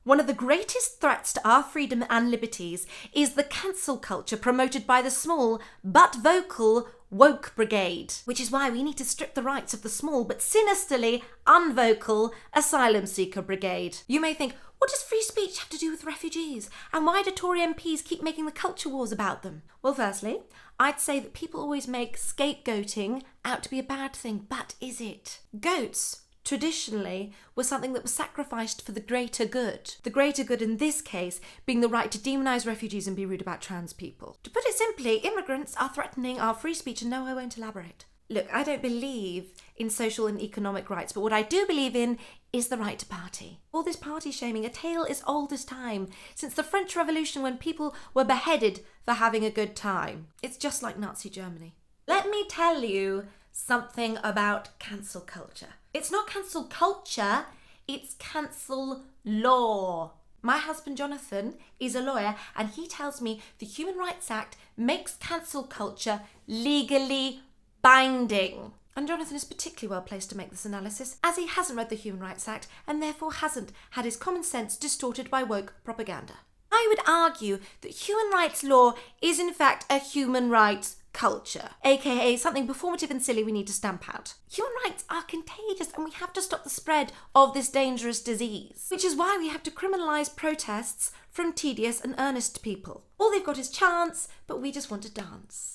One of the greatest threats to our freedom and liberties is the cancel culture promoted by the small but vocal woke brigade, which is why we need to strip the rights of the small but sinisterly unvocal asylum seeker brigade. You may think, what does free speech have to do with refugees? And why do Tory MPs keep making the culture wars about them? Well, firstly, I'd say that people always make scapegoating out to be a bad thing, but is it? Goats traditionally was something that was sacrificed for the greater good. The greater good in this case being the right to demonise refugees and be rude about trans people. To put it simply, immigrants are threatening our free speech, and no, I won't elaborate. Look, I don't believe in social and economic rights, but what I do believe in is the right to party. All this party shaming, a tale as old as time, since the French Revolution when people were beheaded for having a good time. It's just like Nazi Germany. Let me tell you something about cancel culture. It's not cancel culture, it's cancel law. My husband Jonathan is a lawyer, and he tells me the Human Rights Act makes cancel culture legally binding. And Jonathan is particularly well placed to make this analysis, as he hasn't read the Human Rights Act and therefore hasn't had his common sense distorted by woke propaganda. I would argue that human rights law is in fact a human rights culture, aka something performative and silly we need to stamp out. Human rights are contagious and we have to stop the spread of this dangerous disease, which is why we have to criminalise protests from tedious and earnest people. All they've got is chants, but we just want to dance.